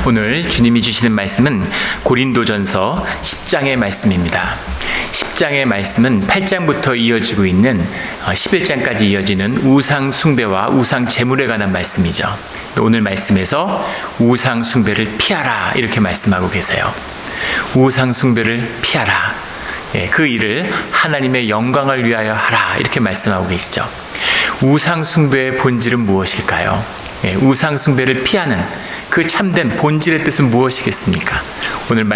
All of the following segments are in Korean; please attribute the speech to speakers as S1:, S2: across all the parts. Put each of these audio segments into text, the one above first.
S1: 오늘 주님이 주시는 말씀은 고린도전서 10장의 말씀입니다. 10장의 말씀은 8장부터 이어지고 있는 11장까지 이어지는 우상 숭배와 우상 제물에 관한 말씀이죠. 오늘 말씀에서 우상 숭배를 피하라 이렇게 말씀하고 계세요. 우상 숭배를 피하라. 그 일을 하나님의 영광을 위하여 하라 이렇게 말씀하고 계시죠. 우상 숭배의 본질은 무엇일까요? 우상 숭배를 피하는 그 참된 본질의 뜻은 무엇이겠습니까? 오늘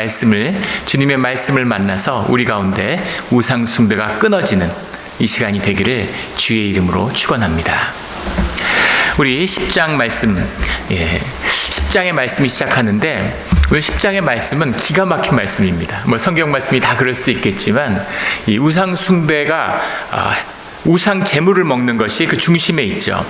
S1: 주님의 말씀을 만나서 우리 가운데 우상 숭배가 끊어지는 이 시간이 되기를 주의 이름으로 축원합니다. 우리 10장 말씀, 10장의 말씀이 시작하는데 오늘 10장의 말씀은 기가 막힌 말씀입니다. 성경 말씀이 다 그럴 수 있겠지만 이 우상 숭배가 우상 제물을 먹는 것이 그 중심에 있죠.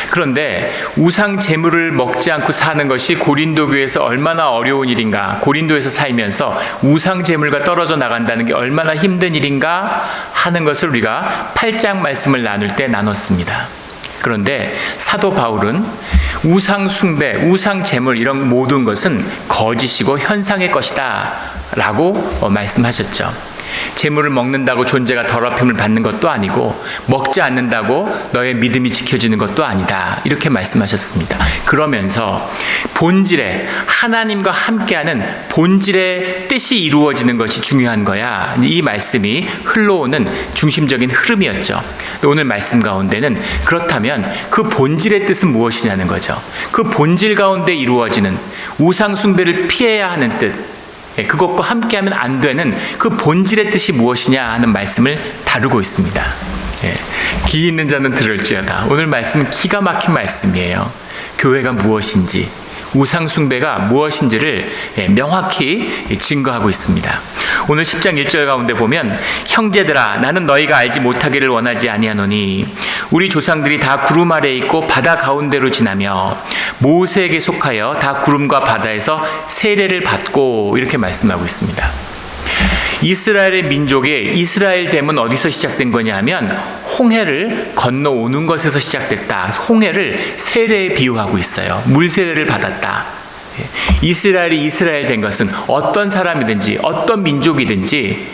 S1: 그런데 우상 제물을 먹지 않고 사는 것이 고린도 교회에서 얼마나 어려운 일인가, 고린도에서 살면서 우상 제물과 떨어져 나간다는 게 얼마나 힘든 일인가 하는 것을 우리가 8장 말씀을 나눌 때 나눴습니다. 그런데 사도 바울은 우상 숭배, 우상 제물 이런 모든 것은 거짓이고 현상의 것이다 라고 말씀하셨죠. 제물을 먹는다고 존재가 더럽힘을 받는 것도 아니고 먹지 않는다고 너의 믿음이 지켜지는 것도 아니다 이렇게 말씀하셨습니다. 그러면서 본질에 하나님과 함께하는 본질의 뜻이 이루어지는 것이 중요한 거야. 이 말씀이 흘러오는 중심적인 흐름이었죠. 오늘 말씀 가운데는 그렇다면 그 본질의 뜻은 무엇이냐는 거죠. 그 본질 가운데 이루어지는 우상 숭배를 피해야 하는 뜻, 그것과 함께하면 안 되는 그 본질의 뜻이 무엇이냐 하는 말씀을 다루고 있습니다. 귀 있는 자는 들을지어다. 오늘 말씀은 기가 막힌 말씀이에요. 교회가 무엇인지, 우상 숭배가 무엇인지를 명확히 증거하고 있습니다. 오늘 10장 1절 가운데 보면 형제들아 나는 너희가 알지 못하기를 원하지 아니하노니 우리 조상들이 다 구름 아래에 있고 바다 가운데로 지나며 모세에게 속하여 다 구름과 바다에서 세례를 받고 이렇게 말씀하고 있습니다. 이스라엘의 민족의 이스라엘됨은 어디서 시작된 거냐 하면 홍해를 건너오는 것에서 시작됐다. 홍해를 세례에 비유하고 있어요. 물세례를 받았다. 이스라엘이 이스라엘 된 것은 어떤 사람이든지 어떤 민족이든지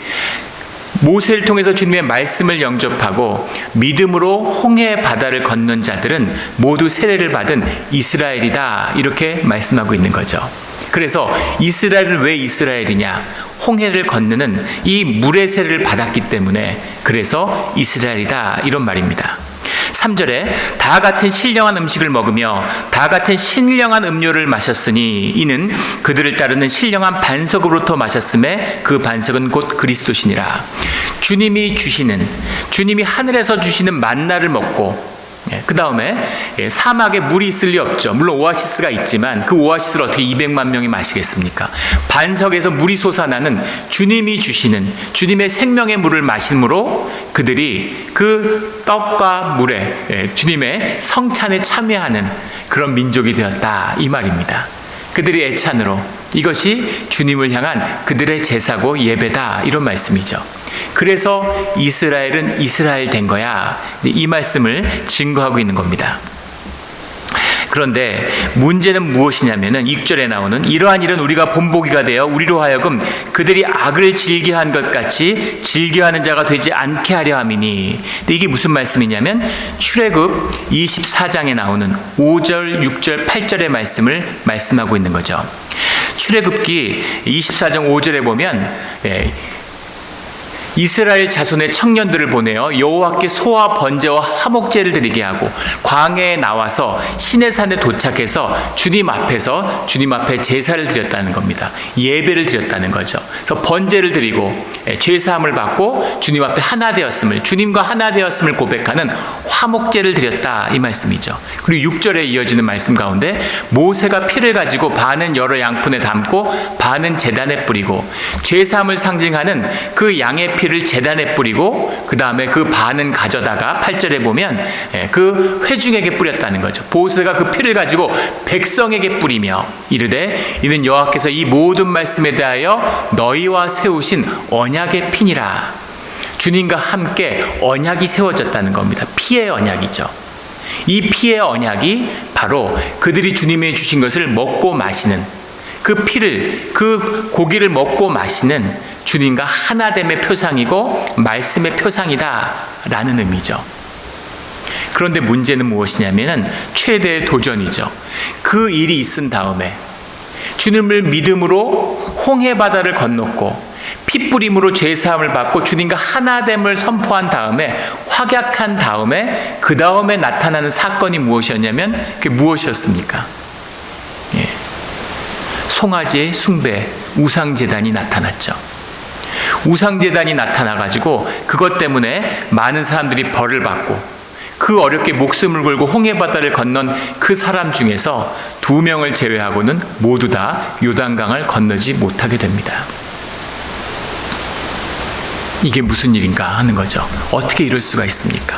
S1: 모세를 통해서 주님의 말씀을 영접하고 믿음으로 홍해 바다를 건넌 자들은 모두 세례를 받은 이스라엘이다 이렇게 말씀하고 있는 거죠. 그래서 이스라엘은 왜 이스라엘이냐? 홍해를 건너는 이 물의 세례를 받았기 때문에 그래서 이스라엘이다 이런 말입니다. 3절에 다 같은 신령한 음식을 먹으며 다 같은 신령한 음료를 마셨으니 이는 그들을 따르는 신령한 반석으로부터 마셨음에 그 반석은 곧 그리스도시니라. 주님이 하늘에서 주시는 만나를 먹고 그 다음에 사막에 물이 있을 리 없죠. 물론 오아시스가 있지만 그 오아시스를 어떻게 200만 명이 마시겠습니까? 반석에서 물이 솟아나는 주님이 주시는 주님의 생명의 물을 마심으로 그들이 그 떡과 물에 주님의 성찬에 참여하는 그런 민족이 되었다 이 말입니다. 그들이 애찬으로 이것이 주님을 향한 그들의 제사고 예배다 이런 말씀이죠. 그래서 이스라엘은 이스라엘 된 거야. 이 말씀을 증거하고 있는 겁니다. 그런데 문제는 무엇이냐면은 6절에 나오는 이러한 일은 우리가 본보기가 되어 우리로 하여금 그들이 악을 즐겨한 것 같이 즐겨하는 자가 되지 않게 하려 함이니. 근데 이게 무슨 말씀이냐면 출애굽 24장에 나오는 5절, 6절, 8절의 말씀을 말씀하고 있는 거죠. 출애굽기 24장 5절에 보면 이스라엘 자손의 청년들을 보내어 여호와께 소와 번제와 화목제를 드리게 하고 광야에 나와서 시내산에 도착해서 주님 앞에 제사를 드렸다는 겁니다. 예배를 드렸다는 거죠. 그래서 번제를 드리고 죄사함을 받고 주님 앞에 주님과 하나 되었음을 고백하는 화목제를 드렸다 이 말씀이죠. 그리고 6절에 이어지는 말씀 가운데 모세가 피를 가지고 반은 여러 양푼에 담고 반은 제단에 뿌리고 죄사함을 상징하는 그 양의 피를 제단에 뿌리고 그 다음에 그 반은 가져다가 8절에 보면 그 회중에게 뿌렸다는 거죠. 모세가 그 피를 가지고 백성에게 뿌리며 이르되 이는 여호와께서 이 모든 말씀에 대하여 너희와 세우신 언약의 피니라. 주님과 함께 언약이 세워졌다는 겁니다. 피의 언약이죠. 이 피의 언약이 바로 그들이 주님이 주신 것을 먹고 마시는 그 피를, 그 고기를 먹고 마시는 주님과 하나됨의 표상이고 말씀의 표상이다라는 의미죠. 그런데 문제는 무엇이냐면 최대의 도전이죠. 그 일이 있은 다음에 주님을 믿음으로 홍해 바다를 건넜고 핏부림으로 죄사함을 받고 주님과 하나됨을 선포한 다음에 확약한 다음에 그 다음에 나타나는 사건이 무엇이었냐면 그게 무엇이었습니까? 송아지의 숭배, 우상제단이 나타났죠. 우상제단이 나타나가지고 그것 때문에 많은 사람들이 벌을 받고 그 어렵게 목숨을 걸고 홍해바다를 건넌 그 사람 중에서 2명을 제외하고는 모두 다 요단강을 건너지 못하게 됩니다. 이게 무슨 일인가 하는 거죠. 어떻게 이럴 수가 있습니까?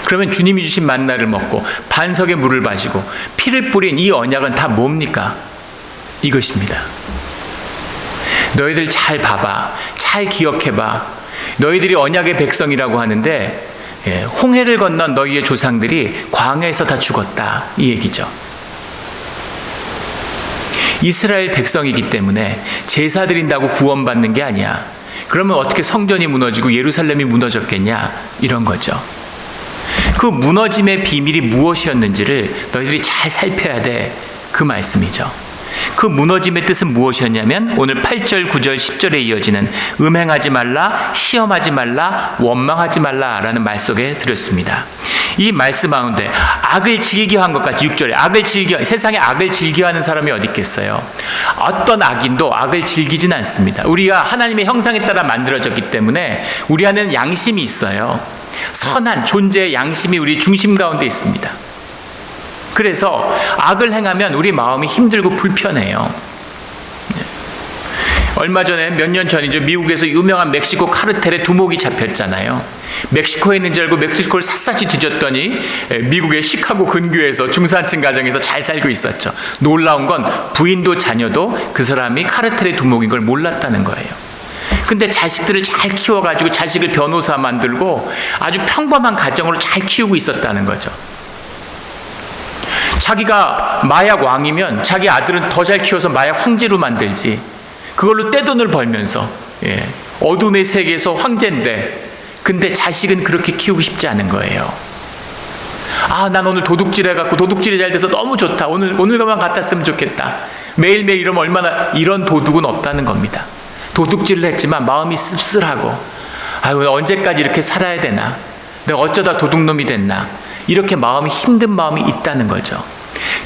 S1: 그러면 주님이 주신 만나를 먹고 반석에 물을 마시고 피를 뿌린 이 언약은 다 뭡니까? 이것입니다. 너희들 잘 봐봐. 잘 기억해봐. 너희들이 언약의 백성이라고 하는데 홍해를 건넌 너희의 조상들이 광야에서 다 죽었다. 이 얘기죠. 이스라엘 백성이기 때문에 제사 드린다고 구원받는 게 아니야. 그러면 어떻게 성전이 무너지고 예루살렘이 무너졌겠냐? 이런 거죠. 그 무너짐의 비밀이 무엇이었는지를 너희들이 잘 살펴야 돼. 그 말씀이죠. 그 무너짐의 뜻은 무엇이었냐면 오늘 8절, 9절, 10절에 이어지는 음행하지 말라, 시험하지 말라, 원망하지 말라라는 말 속에 들었습니다. 이 말씀 가운데 악을 즐겨한 것 같이 6절에 세상에 악을 즐겨하는 사람이 어디 있겠어요? 어떤 악인도 악을 즐기진 않습니다. 우리가 하나님의 형상에 따라 만들어졌기 때문에 우리 안에는 양심이 있어요. 선한 존재의 양심이 우리 중심 가운데 있습니다. 그래서 악을 행하면 우리 마음이 힘들고 불편해요. 얼마 전에 몇 년 전이죠. 미국에서 유명한 멕시코 카르텔에 두목이 잡혔잖아요. 멕시코에 있는 줄 알고 멕시코를 샅샅이 뒤졌더니 미국의 시카고 근교에서 중산층 가정에서 잘 살고 있었죠. 놀라운 건 부인도 자녀도 그 사람이 카르텔의 두목인 걸 몰랐다는 거예요. 근데 자식들을 잘 키워가지고 자식을 변호사 만들고 아주 평범한 가정으로 잘 키우고 있었다는 거죠. 자기가 마약 왕이면 자기 아들은 더 잘 키워서 마약 황제로 만들지. 그걸로 떼돈을 벌면서 어둠의 세계에서 황제인데 근데 자식은 그렇게 키우고 싶지 않은 거예요. 아, 난 오늘 도둑질 해갖고 도둑질이 잘 돼서 너무 좋다. 오늘만 같았으면 좋겠다. 매일매일 이러면 얼마나. 이런 도둑은 없다는 겁니다. 도둑질을 했지만 마음이 씁쓸하고 아유, 언제까지 이렇게 살아야 되나. 내가 어쩌다 도둑놈이 됐나. 이렇게 마음이 힘든 마음이 있다는 거죠.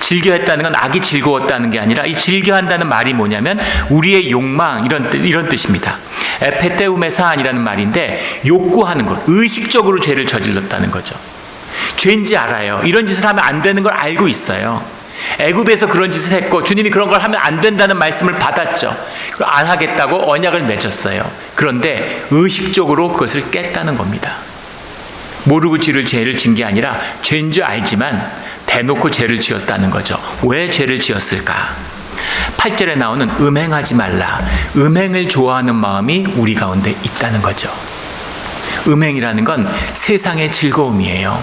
S1: 즐겨했다는 건 악이 즐거웠다는 게 아니라 이 즐겨한다는 말이 뭐냐면 우리의 욕망 이런 뜻입니다. 에페테움의 사안이라는 말인데 욕구하는 것, 의식적으로 죄를 저질렀다는 거죠. 죄인지 알아요. 이런 짓을 하면 안 되는 걸 알고 있어요. 애굽에서 그런 짓을 했고 주님이 그런 걸 하면 안 된다는 말씀을 받았죠. 안 하겠다고 언약을 맺었어요. 그런데 의식적으로 그것을 깼다는 겁니다. 모르고 죄를 진 게 아니라 죄인 줄 알지만 대놓고 죄를 지었다는 거죠. 왜 죄를 지었을까? 8절에 나오는 음행하지 말라. 음행을 좋아하는 마음이 우리 가운데 있다는 거죠. 음행이라는 건 세상의 즐거움이에요.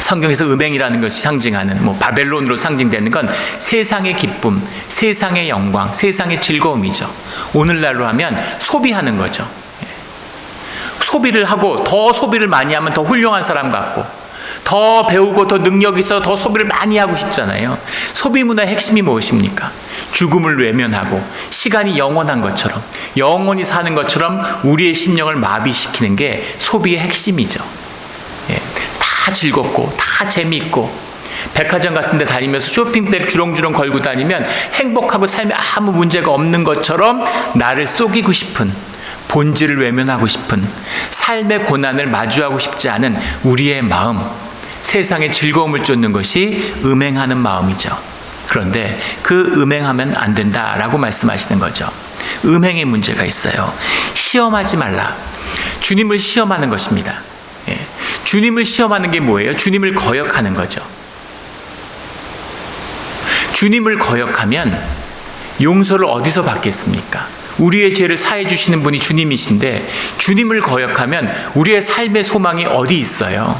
S1: 성경에서 음행이라는 것이 상징하는 바벨론으로 상징되는 건 세상의 기쁨, 세상의 영광, 세상의 즐거움이죠. 오늘날로 하면 소비하는 거죠. 소비를 하고 더 소비를 많이 하면 더 훌륭한 사람 같고 더 배우고 더 능력이 있어 더 소비를 많이 하고 싶잖아요. 소비 문화의 핵심이 무엇입니까? 죽음을 외면하고 시간이 영원한 것처럼 영원히 사는 것처럼 우리의 심령을 마비시키는 게 소비의 핵심이죠. 다 즐겁고 다 재미있고 백화점 같은 데 다니면서 쇼핑백 주렁주렁 걸고 다니면 행복하고 삶에 아무 문제가 없는 것처럼 나를 속이고 싶은, 본질을 외면하고 싶은, 삶의 고난을 마주하고 싶지 않은 우리의 마음, 세상의 즐거움을 쫓는 것이 음행하는 마음이죠. 그런데 그 음행하면 안 된다라고 말씀하시는 거죠. 음행의 문제가 있어요. 시험하지 말라. 주님을 시험하는 것입니다. 주님을 시험하는 게 뭐예요? 주님을 거역하는 거죠. 주님을 거역하면 용서를 어디서 받겠습니까? 우리의 죄를 사해 주시는 분이 주님이신데 주님을 거역하면 우리의 삶의 소망이 어디 있어요?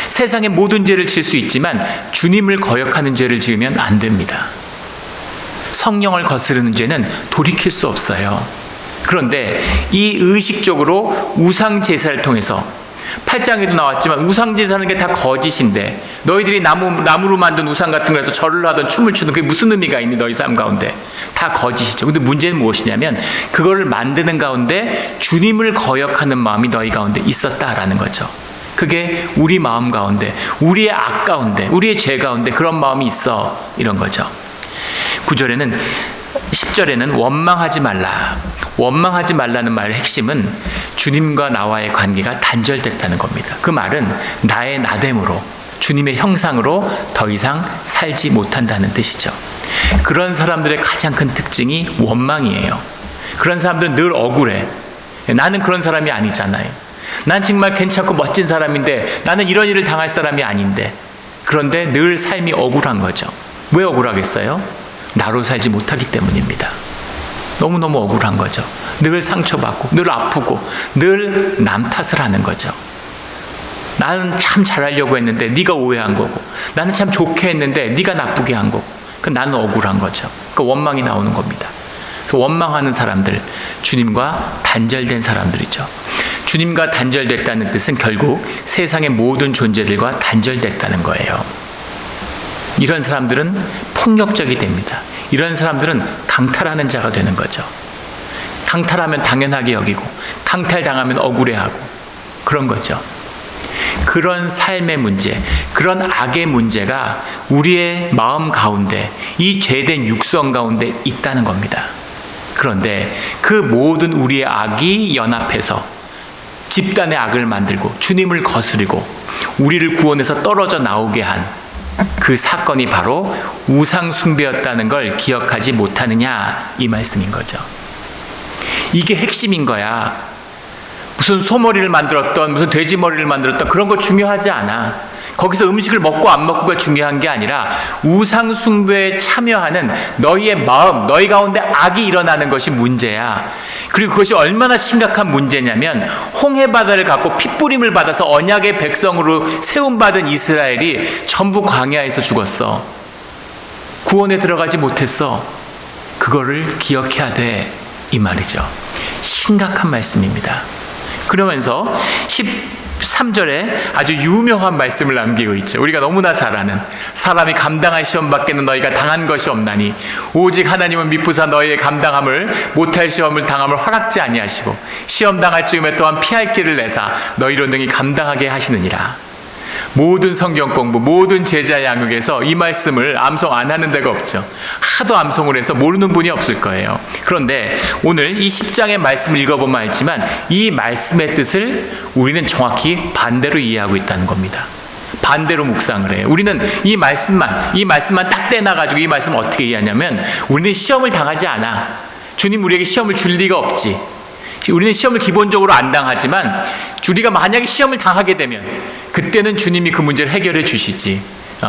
S1: 세상의 모든 죄를 질 수 있지만 주님을 거역하는 죄를 지으면 안 됩니다. 성령을 거스르는 죄는 돌이킬 수 없어요. 그런데 이 의식적으로 우상 제사를 통해서 8장에도 나왔지만 우상 제사하는 게 다 거짓인데 너희들이 나무로 만든 우상 같은 거에서 절을 하던 춤을 추던 그게 무슨 의미가 있니 너희 삶 가운데 다 거짓이죠. 근데 문제는 무엇이냐면 그거를 만드는 가운데 주님을 거역하는 마음이 너희 가운데 있었다라는 거죠. 그게 우리 마음 가운데 우리의 악 가운데 우리의 죄 가운데 그런 마음이 있어 이런 거죠. 9절에는 10절에는 원망하지 말라. 원망하지 말라는 말의 핵심은 주님과 나와의 관계가 단절됐다는 겁니다. 그 말은 나의 나됨으로 주님의 형상으로 더 이상 살지 못한다는 뜻이죠. 그런 사람들의 가장 큰 특징이 원망이에요. 그런 사람들은 늘 억울해. 나는 그런 사람이 아니잖아요. 난 정말 괜찮고 멋진 사람인데 나는 이런 일을 당할 사람이 아닌데 그런데 늘 삶이 억울한 거죠. 왜 억울하겠어요? 나로 살지 못하기 때문입니다. 너무너무 억울한 거죠. 늘 상처받고 늘 아프고 늘 남 탓을 하는 거죠. 나는 참 잘하려고 했는데 네가 오해한 거고 나는 참 좋게 했는데 네가 나쁘게 한 거고 나는 억울한 거죠. 그 원망이 나오는 겁니다. 그래서 원망하는 사람들, 주님과 단절된 사람들이죠. 주님과 단절됐다는 뜻은 결국 세상의 모든 존재들과 단절됐다는 거예요. 이런 사람들은 폭력적이 됩니다. 이런 사람들은 강탈하는 자가 되는 거죠. 강탈하면 당연하게 여기고 강탈당하면 억울해하고 그런 거죠. 그런 삶의 문제, 그런 악의 문제가 우리의 마음 가운데 이 죄된 육성 가운데 있다는 겁니다. 그런데 그 모든 우리의 악이 연합해서 집단의 악을 만들고 주님을 거스르고 우리를 구원해서 떨어져 나오게 한 그 사건이 바로 우상 숭배였다는 걸 기억하지 못하느냐 이 말씀인 거죠. 이게 핵심인 거야. 무슨 소머리를 만들었던 무슨 돼지머리를 만들었던 그런 거 중요하지 않아. 거기서 음식을 먹고 안 먹고가 중요한 게 아니라 우상 숭배에 참여하는 너희의 마음, 너희 가운데 악이 일어나는 것이 문제야. 그리고 그것이 얼마나 심각한 문제냐면 홍해바다를 갖고 핏부림을 받아서 언약의 백성으로 세움받은 이스라엘이 전부 광야에서 죽었어. 구원에 들어가지 못했어. 그거를 기억해야 돼 이 말이죠. 심각한 말씀입니다. 그러면서 13절에 아주 유명한 말씀을 남기고 있죠. 우리가 너무나 잘 아는 사람이 감당할 시험 밖에는 너희가 당한 것이 없나니 오직 하나님은 미쁘사 너희의 감당함을 못할 시험을 당함을 허락지 아니하시고 시험 당할 즈음에 또한 피할 길을 내사 너희로 능히 감당하게 하시느니라. 모든 성경 공부, 모든 제자 양육에서 이 말씀을 암송 안 하는 데가 없죠. 하도 암송을 해서 모르는 분이 없을 거예요. 그런데 오늘 이 10장의 말씀을 읽어보면 알지만 이 말씀의 뜻을 우리는 정확히 반대로 이해하고 있다는 겁니다. 반대로 묵상을 해요. 우리는 이 말씀만 딱 떼놔가지고 이 말씀을 어떻게 이해하냐면 우리는 시험을 당하지 않아. 주님 우리에게 시험을 줄 리가 없지. 우리는 시험을 기본적으로 안 당하지만 우리가 만약에 시험을 당하게 되면 그때는 주님이 그 문제를 해결해 주시지.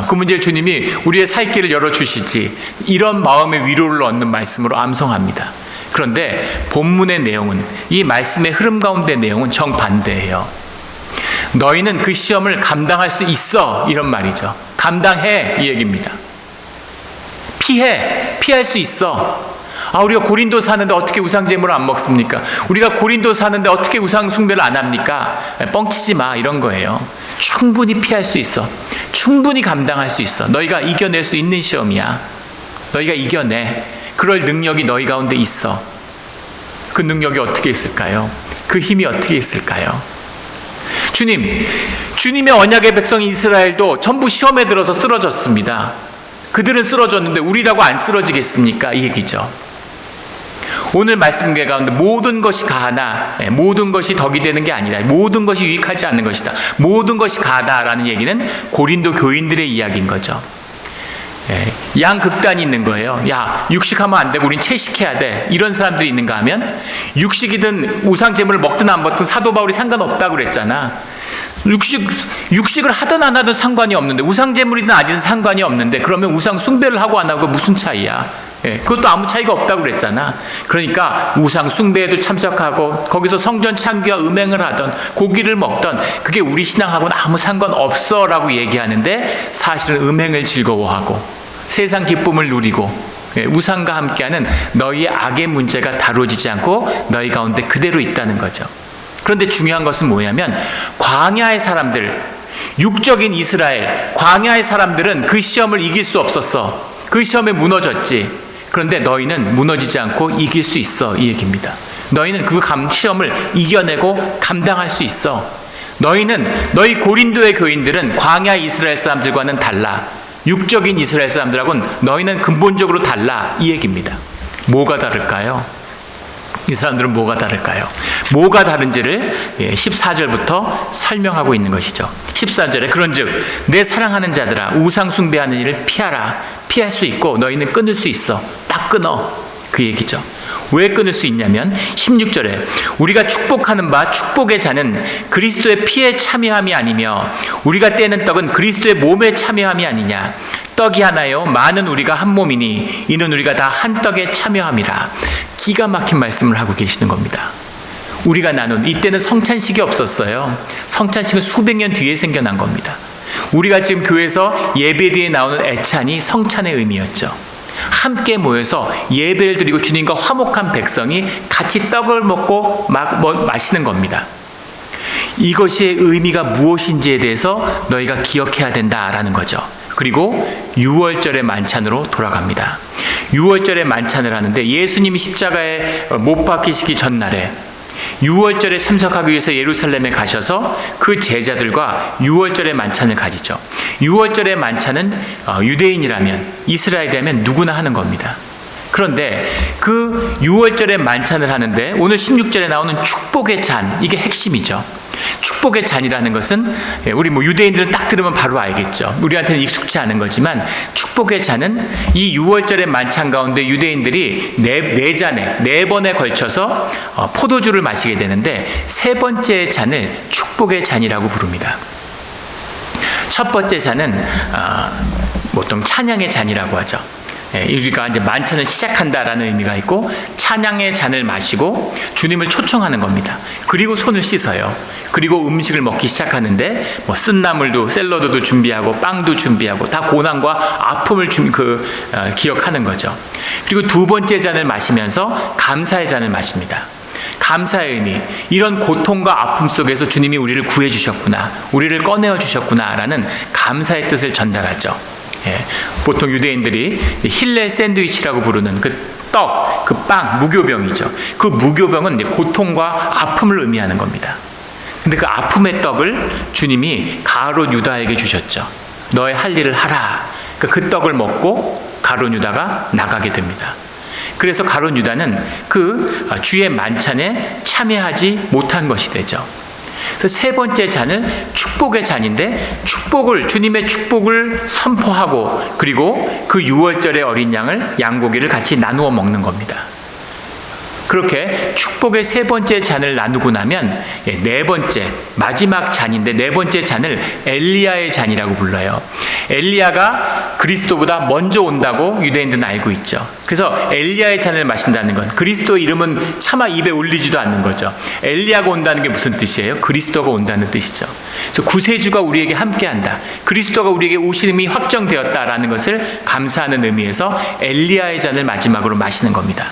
S1: 그 문제를 주님이 우리의 살 길을 열어주시지. 이런 마음의 위로를 얻는 말씀으로 암송합니다. 그런데 본문의 내용은 이 말씀의 흐름 가운데 내용은 정반대예요. 너희는 그 시험을 감당할 수 있어 이런 말이죠. 감당해 이 얘기입니다. 피할 수 있어. 우리가 고린도 사는데 어떻게 우상제물을 안 먹습니까? 우리가 고린도 사는데 어떻게 우상 숭배를 안 합니까? 뻥치지 마 이런 거예요. 충분히 피할 수 있어. 충분히 감당할 수 있어. 너희가 이겨낼 수 있는 시험이야. 너희가 이겨내. 그럴 능력이 너희 가운데 있어. 그 능력이 어떻게 있을까요? 그 힘이 어떻게 있을까요? 주님의 언약의 백성 이스라엘도 전부 시험에 들어서 쓰러졌습니다. 그들은 쓰러졌는데 우리라고 안 쓰러지겠습니까? 이 얘기죠. 오늘 말씀 가운데 모든 것이 가하나 모든 것이 덕이 되는 게 아니라 모든 것이 유익하지 않는 것이다. 모든 것이 가하다라는 얘기는 고린도 교인들의 이야기인 거죠. 양극단이 있는 거예요. 야, 육식하면 안 되고 우린 채식해야 돼. 이런 사람들이 있는가 하면 육식이든 우상제물을 먹든 안 먹든 사도 바울이 상관없다고 그랬잖아. 육식을 하든 안 하든 상관이 없는데 우상제물이든 아니든 상관이 없는데 그러면 우상 숭배를 하고 안 하고 무슨 차이야? 그것도 아무 차이가 없다고 그랬잖아. 그러니까 우상 숭배에도 참석하고 거기서 성전 창기와 음행을 하던 고기를 먹던 그게 우리 신앙하고는 아무 상관없어 라고 얘기하는데 사실은 음행을 즐거워하고 세상 기쁨을 누리고 우상과 함께하는 너희의 악의 문제가 다뤄지지 않고 너희 가운데 그대로 있다는 거죠. 그런데 중요한 것은 뭐냐면 광야의 사람들, 육적인 이스라엘, 광야의 사람들은 그 시험을 이길 수 없었어. 그 시험에 무너졌지. 그런데 너희는 무너지지 않고 이길 수 있어, 이 얘기입니다. 너희는 그 시험을 이겨내고 감당할 수 있어. 너희 고린도의 교인들은 광야 이스라엘 사람들과는 달라. 육적인 이스라엘 사람들하고는 너희는 근본적으로 달라, 이 얘기입니다. 뭐가 다를까요? 이 사람들은 뭐가 다를까요? 뭐가 다른지를 14절부터 설명하고 있는 것이죠. 14절에 그런즉 내 사랑하는 자들아 우상 숭배하는 일을 피하라. 피할 수 있고 너희는 끊을 수 있어. 딱 끊어. 그 얘기죠. 왜 끊을 수 있냐면 16절에 우리가 축복하는 바 축복의 잔은 그리스도의 피에 참여함이 아니며 우리가 떼는 떡은 그리스도의 몸에 참여함이 아니냐. 떡이 하나요 많은 우리가 한 몸이니 이는 우리가 다 한 떡에 참여함이라. 기가 막힌 말씀을 하고 계시는 겁니다. 우리가 나눈 이때는 성찬식이 없었어요. 성찬식은 수백 년 뒤에 생겨난 겁니다. 우리가 지금 교회에서 예배 뒤에 나오는 애찬이 성찬의 의미였죠. 함께 모여서 예배를 드리고 주님과 화목한 백성이 같이 떡을 먹고 마시는 겁니다. 이것의 의미가 무엇인지에 대해서 너희가 기억해야 된다라는 거죠. 그리고 6월절의 만찬으로 돌아갑니다. 6월절의 만찬을 하는데 예수님이 십자가에 못 박히시기 전날에 6월절에 참석하기 위해서 예루살렘에 가셔서 그 제자들과 6월절의 만찬을 가지죠. 6월절의 만찬은 유대인이라면, 이스라엘이라면 누구나 하는 겁니다. 그런데 그 6월절의 만찬을 하는데 오늘 16절에 나오는 축복의 잔, 이게 핵심이죠. 축복의 잔이라는 것은 우리 유대인들은 딱 들으면 바로 알겠죠. 우리한테는 익숙치 않은 거지만 축복의 잔은 이 6월절의 만찬 가운데 유대인들이 네 번에 걸쳐서 포도주를 마시게 되는데 세 번째 잔을 축복의 잔이라고 부릅니다. 첫 번째 잔은 보통 찬양의 잔이라고 하죠. 우리가 이제 만찬을 시작한다라는 의미가 있고 찬양의 잔을 마시고 주님을 초청하는 겁니다. 그리고 손을 씻어요. 그리고 음식을 먹기 시작하는데 쓴나물도 샐러드도 준비하고 빵도 준비하고 다 고난과 아픔을 기억하는 거죠. 그리고 두 번째 잔을 마시면서 감사의 잔을 마십니다. 감사의 의미, 이런 고통과 아픔 속에서 주님이 우리를 구해 주셨구나, 우리를 꺼내어 주셨구나라는 감사의 뜻을 전달하죠. 보통 유대인들이 힐레 샌드위치라고 부르는 그 떡, 그 빵, 무교병이죠. 그 무교병은 고통과 아픔을 의미하는 겁니다. 근데 그 아픔의 떡을 주님이 가룟 유다에게 주셨죠. 너의 할 일을 하라. 그 떡을 먹고 가룟 유다가 나가게 됩니다. 그래서 가룟 유다는 그 주의 만찬에 참여하지 못한 것이 되죠. 그래서 세 번째 잔은 축복의 잔인데 주님의 축복을 선포하고 그리고 그 6월절의 어린 양고기를 같이 나누어 먹는 겁니다. 그렇게 축복의 세 번째 잔을 나누고 나면 네 번째, 마지막 잔인데 네 번째 잔을 엘리야의 잔이라고 불러요. 엘리야가 그리스도보다 먼저 온다고 유대인들은 알고 있죠. 그래서 엘리야의 잔을 마신다는 건 그리스도 이름은 차마 입에 올리지도 않는 거죠. 엘리야가 온다는 게 무슨 뜻이에요? 그리스도가 온다는 뜻이죠. 그래서 구세주가 우리에게 함께한다. 그리스도가 우리에게 오심이 확정되었다라는 것을 감사하는 의미에서 엘리야의 잔을 마지막으로 마시는 겁니다.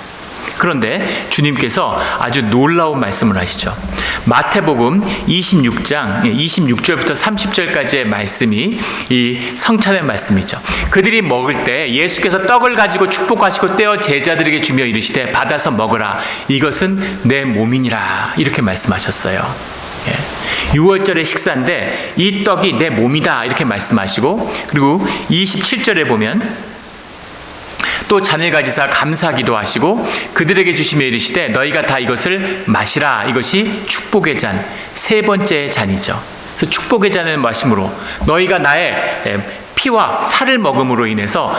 S1: 그런데 주님께서 아주 놀라운 말씀을 하시죠. 마태복음 26장 26절부터 30절까지의 말씀이 이 성찬의 말씀이죠. 그들이 먹을 때 예수께서 떡을 가지고 축복하시고 떼어 제자들에게 주며 이르시되 받아서 먹으라. 이것은 내 몸이니라. 이렇게 말씀하셨어요. 6월절의 식사인데 이 떡이 내 몸이다. 이렇게 말씀하시고 그리고 27절에 보면 또 잔을 가지사 감사기도 하시고 그들에게 주시며 이르시되 너희가 다 이것을 마시라. 이것이 축복의 잔, 세 번째 잔이죠. 그래서 축복의 잔을 마심으로 너희가 나의 피와 살을 먹음으로 인해서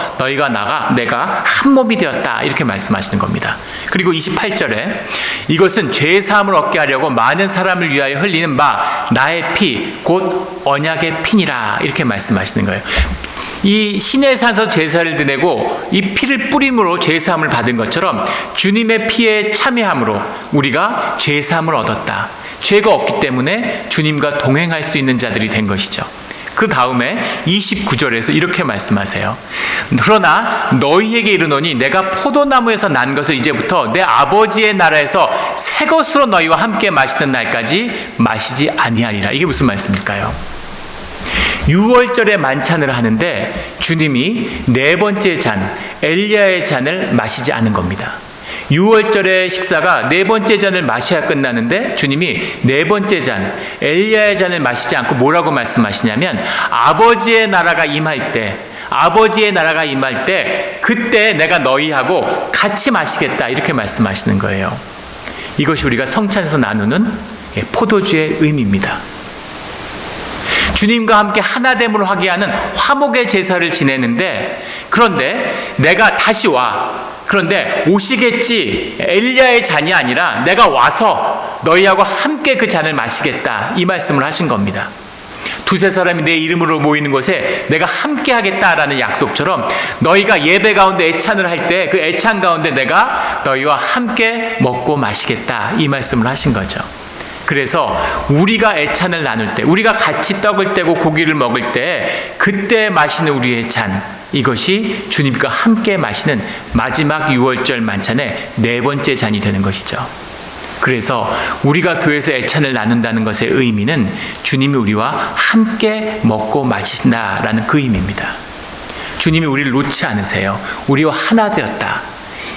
S1: 내가 한 몸이 되었다. 이렇게 말씀하시는 겁니다. 그리고 28절에 이것은 죄 사함을 얻게 하려고 많은 사람을 위하여 흘리는 바 나의 피 곧 언약의 피니라. 이렇게 말씀하시는 거예요. 이 신의 산에서 제사를 드리고 이 피를 뿌림으로 제사함을 받은 것처럼 주님의 피에 참여함으로 우리가 제사함을 얻었다. 죄가 없기 때문에 주님과 동행할 수 있는 자들이 된 것이죠. 그 다음에 29절에서 이렇게 말씀하세요. 그러나 너희에게 이르노니 내가 포도나무에서 난 것을 이제부터 내 아버지의 나라에서 새 것으로 너희와 함께 마시는 날까지 마시지 아니하리라. 이게 무슨 말씀일까요? 6월절에 만찬을 하는데 주님이 네 번째 잔, 엘리야의 잔을 마시지 않은 겁니다. 6월절의 식사가 네 번째 잔을 마셔야 끝나는데 주님이 네 번째 잔, 엘리야의 잔을 마시지 않고 뭐라고 말씀하시냐면 아버지의 나라가 임할 때 그때 내가 너희하고 같이 마시겠다 이렇게 말씀하시는 거예요. 이것이 우리가 성찬에서 나누는 포도주의 의미입니다. 주님과 함께 하나됨으로 하게 하는 화목의 제사를 지내는데 그런데 내가 다시 와. 그런데 오시겠지 엘리야의 잔이 아니라 내가 와서 너희하고 함께 그 잔을 마시겠다 이 말씀을 하신 겁니다. 두세 사람이 내 이름으로 모이는 곳에 내가 함께 하겠다라는 약속처럼 너희가 예배 가운데 애찬을 할 때 그 애찬 가운데 내가 너희와 함께 먹고 마시겠다 이 말씀을 하신 거죠. 그래서 우리가 애찬을 나눌 때 우리가 같이 떡을 떼고 고기를 먹을 때 그때 마시는 우리의 잔 이것이 주님과 함께 마시는 마지막 6월절 만찬의 네 번째 잔이 되는 것이죠. 그래서 우리가 교회에서 애찬을 나눈다는 것의 의미는 주님이 우리와 함께 먹고 마신다라는 그 의미입니다. 주님이 우리를 놓지 않으세요. 우리와 하나 되었다.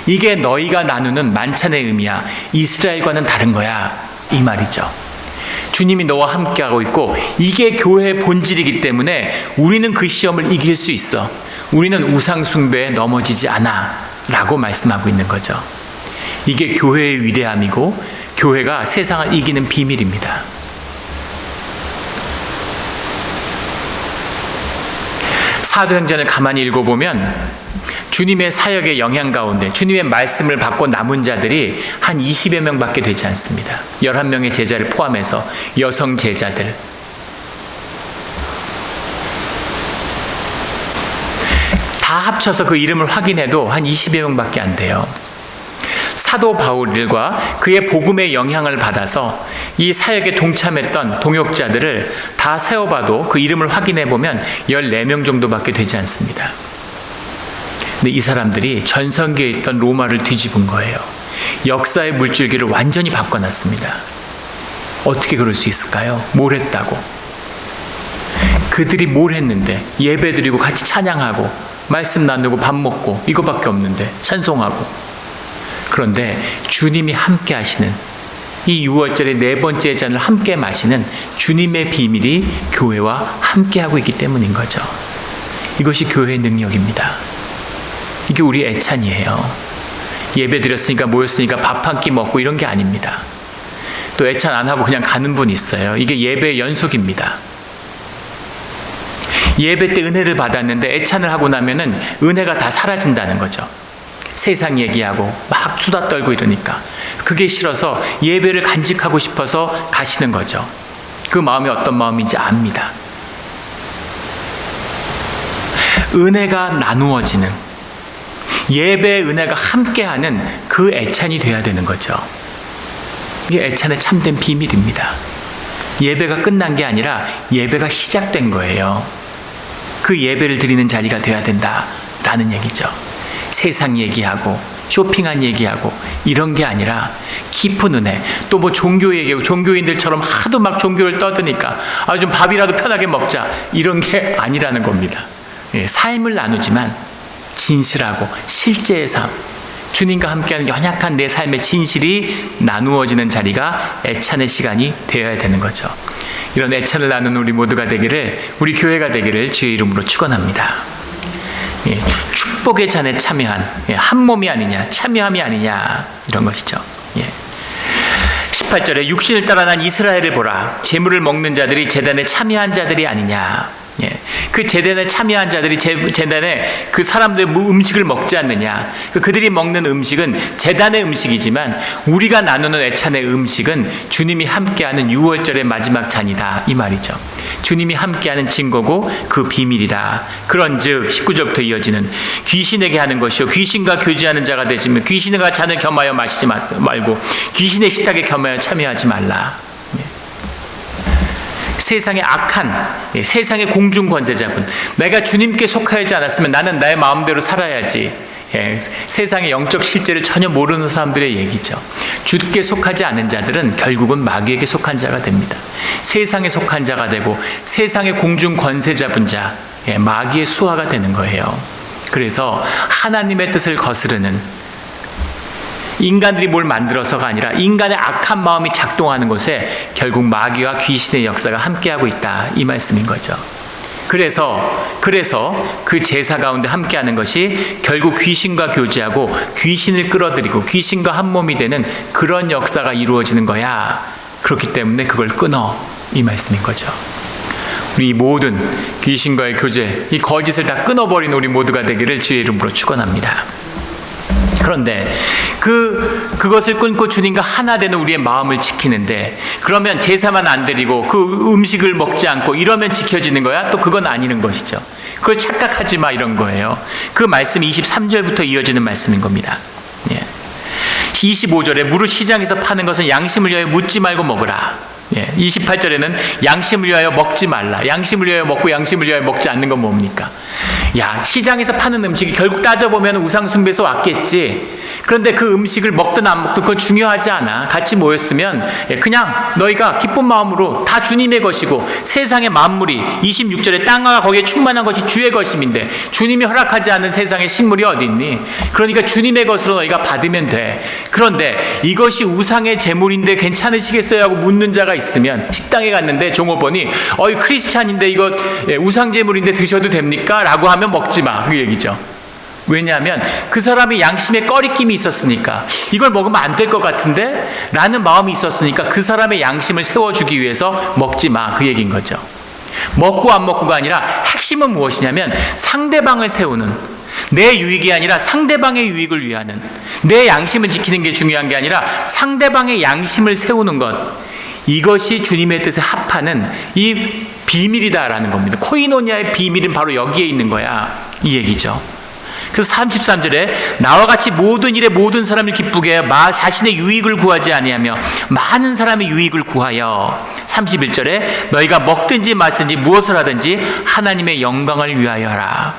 S1: 이게 너희가 나누는 만찬의 의미야. 이스라엘과는 다른 거야. 이 말이죠. 주님이 너와 함께하고 있고 이게 교회의 본질이기 때문에 우리는 그 시험을 이길 수 있어. 우리는 우상 숭배에 넘어지지 않아 라고 말씀하고 있는 거죠. 이게 교회의 위대함이고 교회가 세상을 이기는 비밀입니다. 사도행전을 가만히 읽어보면 주님의 사역의 영향 가운데 주님의 말씀을 받고 남은 자들이 한 20여 명밖에 되지 않습니다. 11명의 제자를 포함해서 여성 제자들. 다 합쳐서 그 이름을 확인해도 한 20여 명밖에 안 돼요. 사도 바울과 그의 복음의 영향을 받아서 이 사역에 동참했던 동역자들을 다 세어봐도 그 이름을 확인해보면 14명 정도밖에 되지 않습니다. 근데 이 사람들이 전성기에 있던 로마를 뒤집은 거예요. 역사의 물줄기를 완전히 바꿔놨습니다. 어떻게 그럴 수 있을까요? 뭘 했다고? 그들이 뭘 했는데 예배 드리고 같이 찬양하고 말씀 나누고 밥 먹고 이거밖에 없는데 찬송하고. 그런데 주님이 함께 하시는 이 6월절의 네 번째 잔을 함께 마시는 주님의 비밀이 교회와 함께하고 있기 때문인 거죠. 이것이 교회의 능력입니다. 이게 우리 애찬이에요. 예배 드렸으니까 모였으니까 밥 한 끼 먹고 이런 게 아닙니다. 또 애찬 안 하고 그냥 가는 분이 있어요. 이게 예배의 연속입니다. 예배 때 은혜를 받았는데 애찬을 하고 나면은 은혜가 다 사라진다는 거죠. 세상 얘기하고 막 수다 떨고 이러니까 그게 싫어서 예배를 간직하고 싶어서 가시는 거죠. 그 마음이 어떤 마음인지 압니다. 은혜가 나누어지는 예배의 은혜가 함께하는 그 애찬이 돼야 되는 거죠. 이게 애찬의 참된 비밀입니다. 예배가 끝난 게 아니라 예배가 시작된 거예요. 그 예배를 드리는 자리가 돼야 된다라는 얘기죠. 세상 얘기하고 쇼핑한 얘기하고 이런 게 아니라 깊은 은혜, 또 뭐 종교 얘기하고 종교인들처럼 하도 막 종교를 떠드니까 좀 밥이라도 편하게 먹자 이런 게 아니라는 겁니다. 삶을 나누지만 진실하고 실제의 삶, 주님과 함께하는 연약한 내 삶의 진실이 나누어지는 자리가 애찬의 시간이 되어야 되는 거죠. 이런 애찬을 나누는 우리 모두가 되기를, 우리 교회가 되기를 주의 이름으로 축원합니다. 축복의 잔에 참여한 한 몸이 아니냐, 참여함이 아니냐 이런 것이죠. 18절에 육신을 따라 난 이스라엘을 보라. 제물을 먹는 자들이 제단에 참여한 자들이 아니냐. 그 제단에 참여한 자들이 제단에 그 사람들의 음식을 먹지 않느냐. 그들이 먹는 음식은 제단의 음식이지만 우리가 나누는 애찬의 음식은 주님이 함께하는 6월절의 마지막 잔이다 이 말이죠. 주님이 함께하는 증거고 그 비밀이다. 그런즉 19절부터 이어지는 귀신에게 하는 것이요 귀신과 교제하는 자가 되시면 귀신과 잔을 겸하여 마시지 말고 귀신의 식탁에 겸하여 참여하지 말라. 세상의 악한, 세상의 공중 권세자분, 내가 주님께 속하지 않았으면 나는 나의 마음대로 살아야지. 세상의 영적 실제를 전혀 모르는 사람들의 얘기죠. 주께 속하지 않은 자들은 결국은 마귀에게 속한 자가 됩니다. 세상에 속한 자가 되고 세상의 공중 권세 잡은 자, 마귀의 수하가 되는 거예요. 그래서 하나님의 뜻을 거스르는, 인간들이 뭘 만들어서가 아니라 인간의 악한 마음이 작동하는 곳에 결국 마귀와 귀신의 역사가 함께하고 있다, 이 말씀인 거죠. 그래서 그 제사 가운데 함께하는 것이 결국 귀신과 교제하고 귀신을 끌어들이고 귀신과 한 몸이 되는 그런 역사가 이루어지는 거야. 그렇기 때문에 그걸 끊어, 이 말씀인 거죠. 우리 모든 귀신과의 교제, 이 거짓을 다 끊어버린 우리 모두가 되기를 주의 이름으로 축원합니다. 그런데 그것을 끊고 주님과 하나 되는 우리의 마음을 지키는데, 그러면 제사만 안 드리고 그 음식을 먹지 않고 이러면 지켜지는 거야? 또 그건 아니는 것이죠. 그걸 착각하지 마, 이런 거예요. 그 말씀이 23절부터 이어지는 말씀인 겁니다. 25절에 무릇 시장에서 파는 것은 양심을 위하여 묻지 말고 먹으라. 28절에는 양심을 위하여 먹지 말라. 양심을 위하여 먹고 양심을 위하여 먹지 않는 건 뭡니까? 시장에서 파는 음식이 결국 따져보면 우상숭배에서 왔겠지. 그런데 그 음식을 먹든 안 먹든 그건 중요하지 않아. 같이 모였으면 그냥 너희가 기쁜 마음으로 다 주님의 것이고, 세상의 만물이 26절에 땅과 거기에 충만한 것이 주의 것임인데 주님이 허락하지 않은 세상의 식물이 어디 있니? 그러니까 주님의 것으로 너희가 받으면 돼. 그런데 이것이 우상의 제물인데 괜찮으시겠어요? 하고 묻는 자가 있으면, 식당에 갔는데 종업원이 크리스찬인데 이거 우상 제물인데 드셔도 됩니까? 라고 하면 먹지 마, 그 얘기죠. 왜냐하면 그 사람이 양심에 꺼리낌이 있었으니까, 이걸 먹으면 안 될 것 같은데 라는 마음이 있었으니까 그 사람의 양심을 세워주기 위해서 먹지 마, 그 얘기인 거죠. 먹고 안 먹고가 아니라 핵심은 무엇이냐면 상대방을 세우는, 내 유익이 아니라 상대방의 유익을 위하는, 내 양심을 지키는 게 중요한 게 아니라 상대방의 양심을 세우는 것, 이것이 주님의 뜻에 합하는 이 비밀이다라는 겁니다. 코이노니아의 비밀은 바로 여기에 있는 거야, 이 얘기죠. 그래서 33절에 나와 같이 모든 일에 모든 사람을 기쁘게 하여 자신의 유익을 구하지 아니하며 많은 사람의 유익을 구하여, 31절에 너희가 먹든지 마시든지 무엇을 하든지 하나님의 영광을 위하여 하라.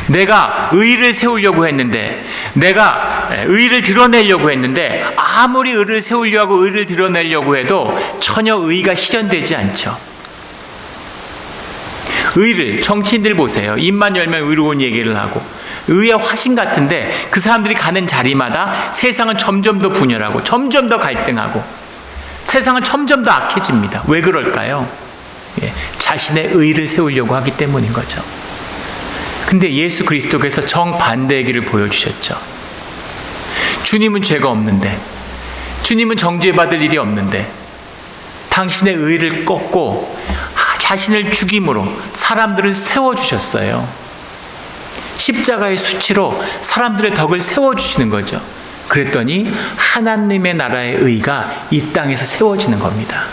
S1: 내가 의를 세우려고 했는데, 내가 의를 드러내려고 했는데, 아무리 의를 세우려고 하고 의를 드러내려고 해도 전혀 의가 실현되지 않죠. 의를, 정치인들 보세요. 입만 열면 의로운 얘기를 하고 의의 화신 같은데 그 사람들이 가는 자리마다 세상은 점점 더 분열하고 점점 더 갈등하고 세상은 점점 더 악해집니다. 왜 그럴까요? 자신의 의를 세우려고 하기 때문인 거죠. 근데 예수 그리스도께서 정반대의 길을 보여주셨죠. 주님은 죄가 없는데, 주님은 정죄받을 일이 없는데 당신의 의를 꺾고 자신을 죽임으로 사람들을 세워주셨어요. 십자가의 수치로 사람들의 덕을 세워주시는 거죠. 그랬더니 하나님의 나라의 의가 이 땅에서 세워지는 겁니다.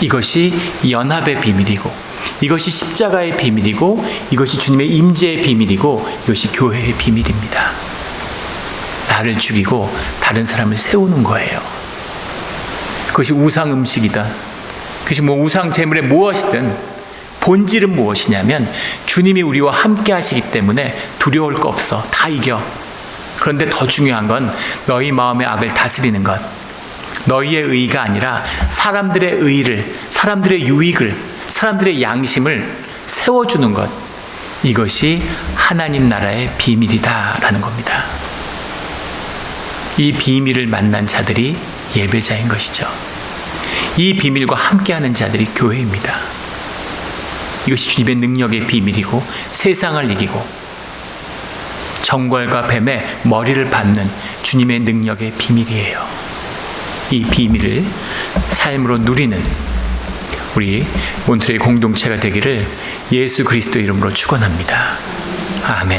S1: 이것이 연합의 비밀이고, 이것이 십자가의 비밀이고, 이것이 주님의 임재의 비밀이고, 이것이 교회의 비밀입니다. 나를 죽이고 다른 사람을 세우는 거예요. 그것이 우상 음식이다, 그것이 우상 제물의 무엇이든 본질은 무엇이냐면 주님이 우리와 함께 하시기 때문에 두려울 거 없어. 다 이겨. 그런데 더 중요한 건 너희 마음의 악을 다스리는 것. 너희의 의가 아니라 사람들의 의를, 사람들의 유익을, 사람들의 양심을 세워주는 것. 이것이 하나님 나라의 비밀이다라는 겁니다. 이 비밀을 만난 자들이 예배자인 것이죠. 이 비밀과 함께하는 자들이 교회입니다. 이것이 주님의 능력의 비밀이고 세상을 이기고 정궐과 뱀의 머리를 밟는 주님의 능력의 비밀이에요. 이 비밀을 삶으로 누리는 우리 몬트레이 공동체가 되기를 예수 그리스도 이름으로 축원합니다. 아멘.